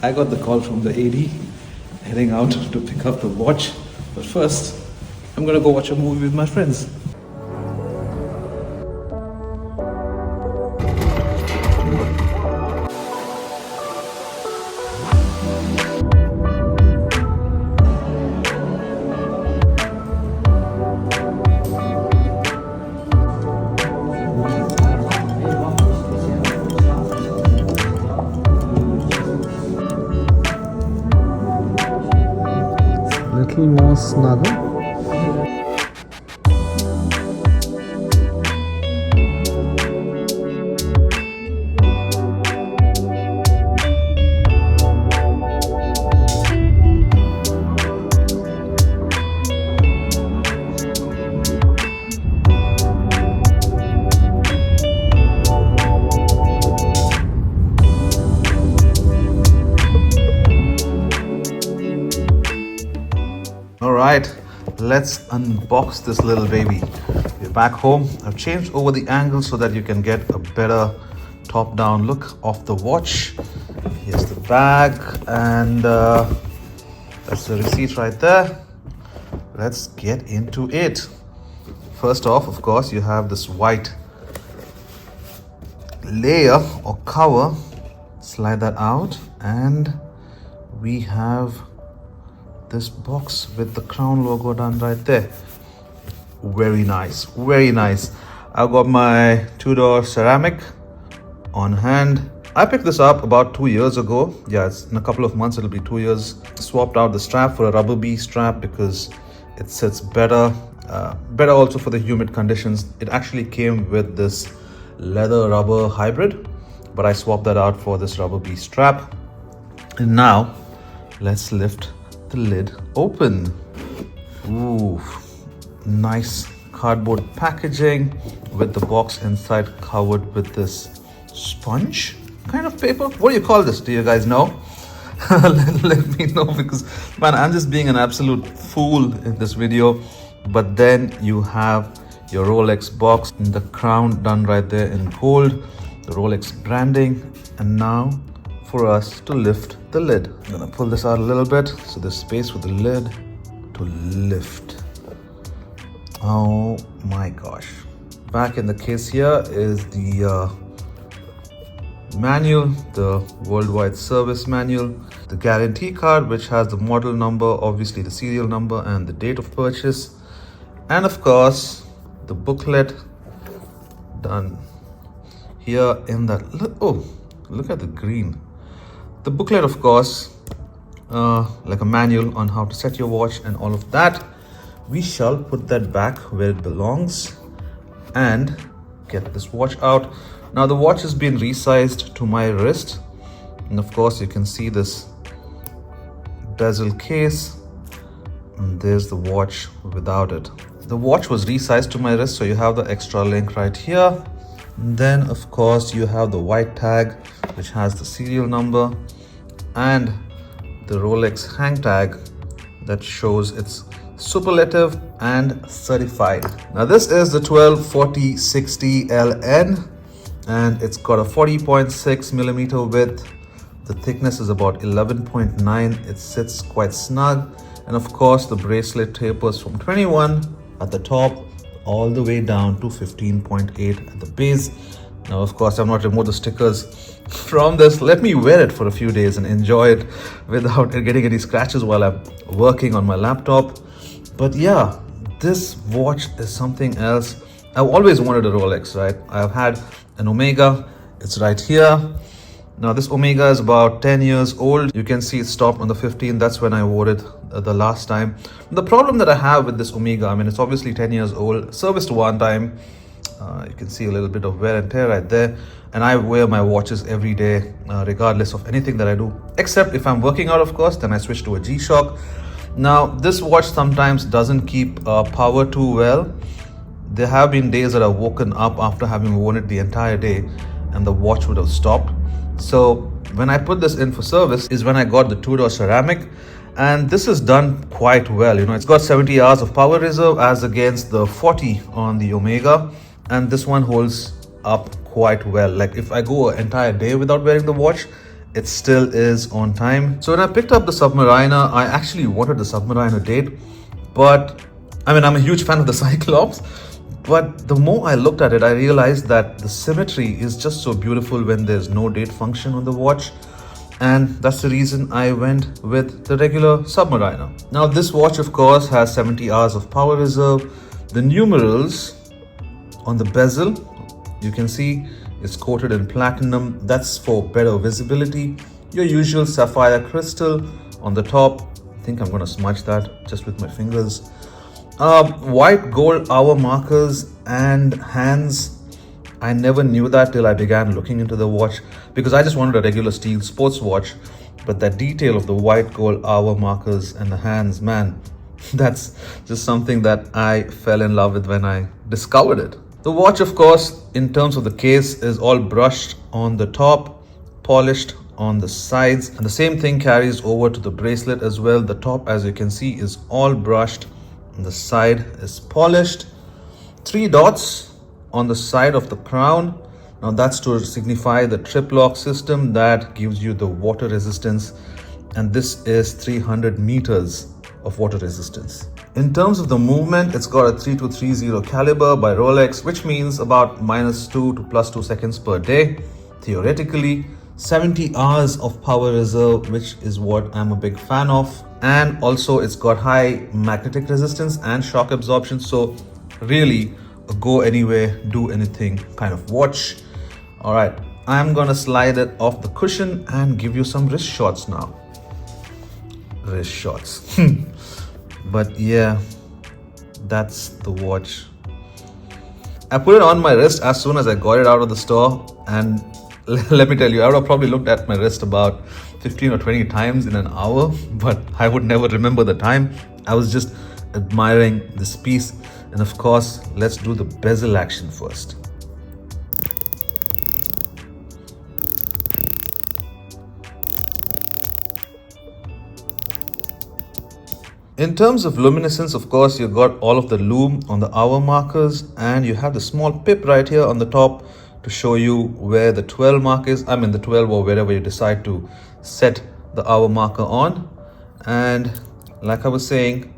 I got the call from the AD, heading out to pick up the watch. But first, I'm gonna go watch a movie with my friends. Little more snuggle. Alright, let's unbox this little baby. We're back home. I've changed over the angle so that you can get a better top-down look of the watch. Here's the bag, and that's the receipt right there. Let's get into it. First off, of course, you have this white layer or cover. Slide that out, and we have this box with the crown logo done right there. Very nice, very nice. I've got my Tudor ceramic on hand. I picked this up about 2 years ago. Yeah, it's in a couple of months, it'll be 2 years. Swapped out the strap for a rubber B strap because it sits better. Better also for the humid conditions. It actually came with this leather rubber hybrid, but I swapped that out for this rubber B strap. And now let's lift the lid open. Ooh, nice cardboard packaging with the box inside covered with this sponge kind of paper. What do you call this? Do you guys know? let me know, because man, I'm just being an absolute fool in this video. But then you have your Rolex box and the crown done right there in gold, the Rolex branding, and now for us to lift the lid. I'm gonna pull this out a little bit so there's space for the lid to lift. Oh my gosh. Back in the case here is the manual, the worldwide service manual, the guarantee card, which has the model number, obviously the serial number and the date of purchase, and of course the booklet done here in that. Oh, look at the green. The booklet, of course, like a manual on how to set your watch and all of that. We shall put that back where it belongs and get this watch out. Now the watch has been resized to my wrist, and of course you can see this bezel case, and there's the watch without it. The watch was resized to my wrist, so you have the extra link right here. And then of course you have the white tag which has the serial number and the Rolex hang tag that shows it's superlative and certified. Now this is the 124060 LN, and it's got a 40.6 millimeter width. The thickness is about 11.9. It sits quite snug, and of course the bracelet tapers from 21 at the top all the way down to 15.8 at the base. Now of course I've not removed the stickers from this. Let me wear it for a few days and enjoy it without getting any scratches while I'm working on my laptop. But yeah, this watch is something else. I've always wanted a Rolex, right? I've had an Omega, it's right here. Now this Omega is about 10 years old. You can see it stopped on the 15th. That's when I wore it the last time. The problem that I have with this Omega, I mean, it's obviously 10 years old, serviced one time. You can see a little bit of wear and tear right there. And I wear my watches every day, regardless of anything that I do. Except if I'm working out, of course, then I switch to a G-Shock. Now, this watch sometimes doesn't keep power too well. There have been days that I've woken up after having worn it the entire day and the watch would have stopped. So when I put this in for service is when I got the Tudor ceramic, and this is done quite well. You know, it's got 70 hours of power reserve as against the 40 on the Omega, and this one holds up quite well. Like if I go an entire day without wearing the watch, it still is on time. So when I picked up the Submariner, I actually wanted the Submariner Date, but I mean, I'm a huge fan of the Cyclops, but the more I looked at it, I realized that the symmetry is just so beautiful when there's no date function on the watch. And that's the reason I went with the regular Submariner. Now this watch of course has 70 hours of power reserve. The numerals on the bezel, you can see it's coated in platinum. That's for better visibility. Your usual sapphire crystal on the top. I think I'm gonna smudge that just with my fingers. White gold hour markers and hands. I never knew that till I began looking into the watch, because I just wanted a regular steel sports watch, but that detail of the white gold hour markers and the hands, man, that's just something that I fell in love with when I discovered it. The watch, of course, in terms of the case, is all brushed on the top, polished on the sides, and the same thing carries over to the bracelet as well. The top, as you can see, is all brushed and the side is polished. 3 dots on the side of the crown. Now that's to signify the trip lock system that gives you the water resistance, and this is 300 meters of water resistance. In terms of the movement, it's got a 3230 caliber by Rolex, which means about -2 to +2 seconds per day. Theoretically, 70 hours of power reserve, which is what I'm a big fan of. And also it's got high magnetic resistance and shock absorption. So really a go anywhere, do anything kind of watch. All right, I'm gonna slide it off the cushion and give you some wrist shots now. Wrist shots. But yeah, that's the watch. I put it on my wrist as soon as I got it out of the store, and let me tell you, I would have probably looked at my wrist about 15 or 20 times in an hour, but I would never remember the time. I was just admiring this piece. And of course, let's do the bezel action first. In terms of luminescence, of course, you've got all of the lume on the hour markers, and you have the small pip right here on the top to show you where the 12 mark is. I mean the 12, or wherever you decide to set the hour marker on. And like I was saying,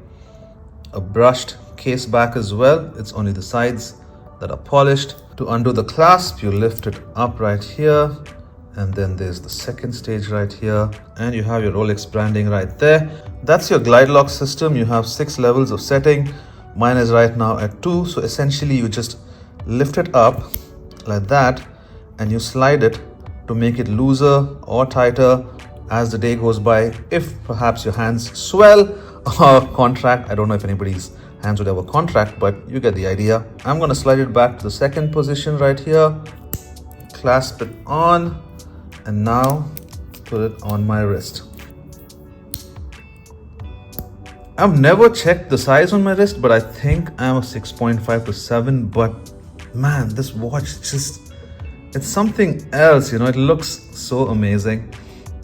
a brushed case back as well. It's only the sides that are polished. To undo the clasp, you lift it up right here, and then there's the second stage right here, and you have your Rolex branding right there. That's your Glidelock system. You have 6 levels of setting. Mine is right now at 2. So essentially you just lift it up like that and you slide it to make it looser or tighter as the day goes by, if perhaps your hands swell or contract. I don't know if anybody's hands would ever contract, but you get the idea. I'm going to slide it back to the second position right here, clasp it on, and now put it on my wrist. I've never checked the size on my wrist, but I think I'm a 6.5 to 7. But man, this watch just, it's something else, you know. It looks so amazing,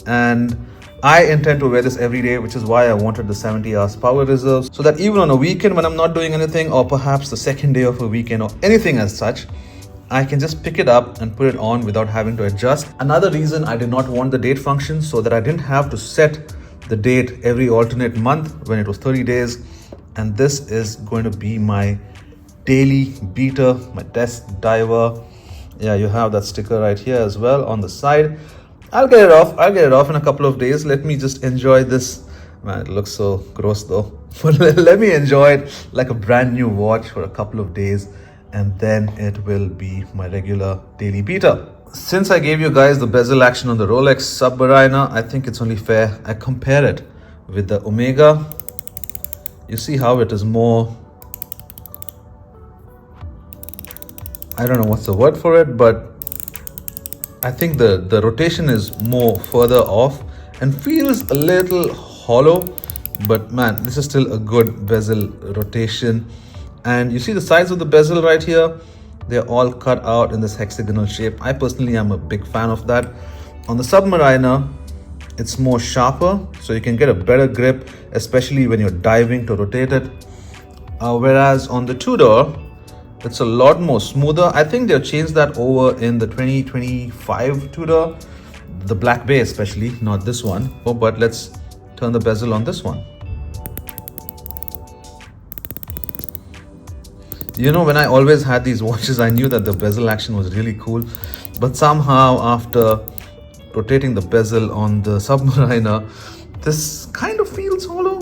and I intend to wear this every day, which is why I wanted the 70 hours power reserve, so that even on a weekend when I'm not doing anything, or perhaps the second day of a weekend or anything as such, I can just pick it up and put it on without having to adjust. Another reason I did not want the date function, so that I didn't have to set the date every alternate month when it was 30 days. And this is going to be my daily beater, my desk diver. Yeah, you have that sticker right here as well on the side. I'll get it off in a couple of days. Let me just enjoy this. Man, it looks so gross though. But let me enjoy it like a brand new watch for a couple of days, and then it will be my regular daily beater. Since I gave you guys the bezel action on the Rolex Submariner, I think it's only fair I compare it with the Omega. You see how it is more, I don't know what's the word for it, but I think the rotation is more further off and feels a little hollow. But man, this is still a good bezel rotation. And you see the sides of the bezel right here, they're all cut out in this hexagonal shape. I personally am a big fan of that. On the Submariner, it's more sharper, so you can get a better grip, especially when you're diving to rotate it. Whereas on the Tudor, it's a lot more smoother. I think they've changed that over in the 2025 Tudor. the black bay especially, not this one. Oh, but let's turn the bezel on this one. You know, when I always had these watches, I knew that the bezel action was really cool, but somehow after rotating the bezel on the Submariner, this kind of feels hollow.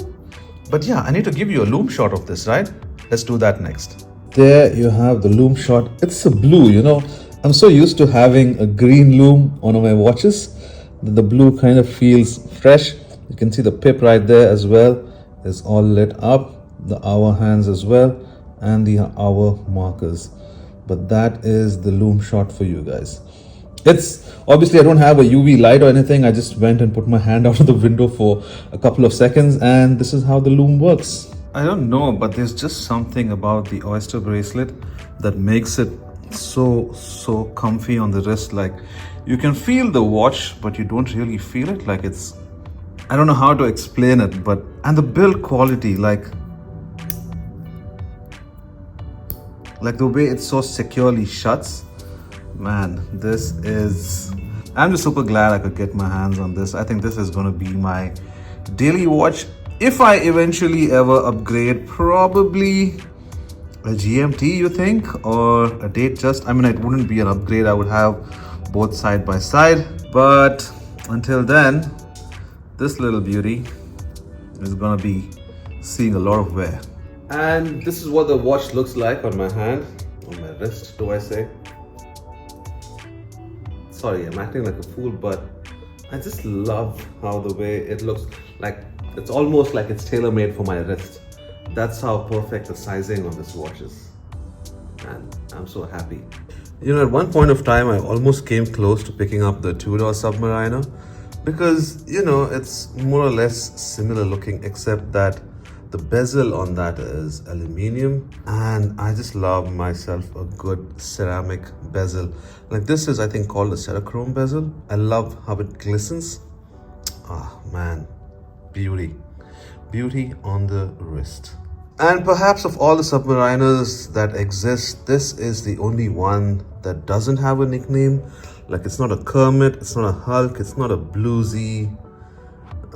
But yeah, I need to give you a Lume shot of this, right? Let's do that next. There you have the Lume shot. It's a blue, you know. I'm so used to having a green Lume on my watches that the blue kind of feels fresh. You can see the pip right there as well is all lit up, the hour hands as well, and the hour markers. But that is the Lume shot for you guys. It's obviously, I don't have a UV light or anything. I just went and put my hand out of the window for a couple of seconds, and this is how the Lume works. I don't know, but there's just something about the Oyster bracelet that makes it so comfy on the wrist. Like, you can feel the watch, but you don't really feel it. Like, it's, I don't know how to explain it, but, and the build quality, like the way it so securely shuts, man, this is, I'm just super glad I could get my hands on this. I think this is going to be my daily watch if I eventually ever upgrade. Probably a GMT, you think, or a Date. Just, I mean, it wouldn't be an upgrade. I would have both side by side, but until then, this little beauty is gonna be seeing a lot of wear. And this is what the watch looks like on my hand, on my wrist, do I say? Sorry, I'm acting like a fool, but I just love how the way it looks. Like, it's almost like it's tailor-made for my wrist. That's how perfect the sizing on this watch is. And I'm so happy. You know, at one point of time, I almost came close to picking up the Tudor Submariner because, you know, it's more or less similar looking, except that the bezel on that is aluminium, and I just love myself a good ceramic bezel. Like, this is, I think, called a Cerachrome bezel. I love how it glistens. Ah, man, beauty. Beauty on the wrist. And perhaps of all the Submariners that exist, this is the only one that doesn't have a nickname. Like, it's not a Kermit, it's not a Hulk, it's not a Bluesy.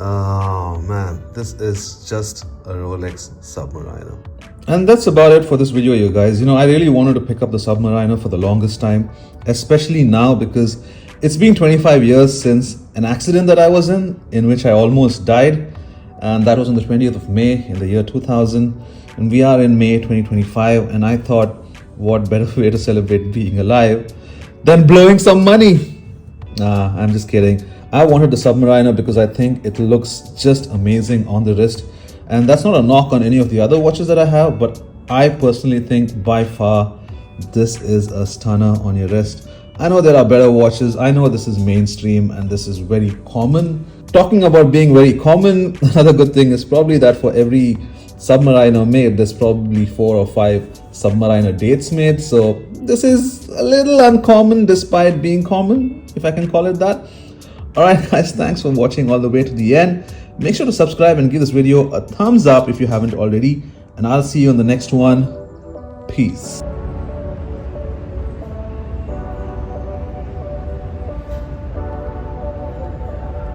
Oh man, this is just a Rolex Submariner. And that's about it for this video, you guys. You know, I really wanted to pick up the Submariner for the longest time, especially now because it's been 25 years since an accident that I was in which I almost died. And that was on the 20th of May in the year 2000. And we are in May 2025. And I thought, what better way to celebrate being alive than blowing some money? Nah, I'm just kidding. I wanted the Submariner because I think it looks just amazing on the wrist. And that's not a knock on any of the other watches that I have, but I personally think by far this is a stunner on your wrist. I know there are better watches. I know this is mainstream and this is very common. Talking about being very common, another good thing is probably that for every Submariner made, there's probably 4 or 5 Submariner Dates made. So this is a little uncommon despite being common, if I can call it that. Alright guys, thanks for watching all the way to the end. Make sure to subscribe and give this video a thumbs up if you haven't already. And I'll see you on the next one. Peace.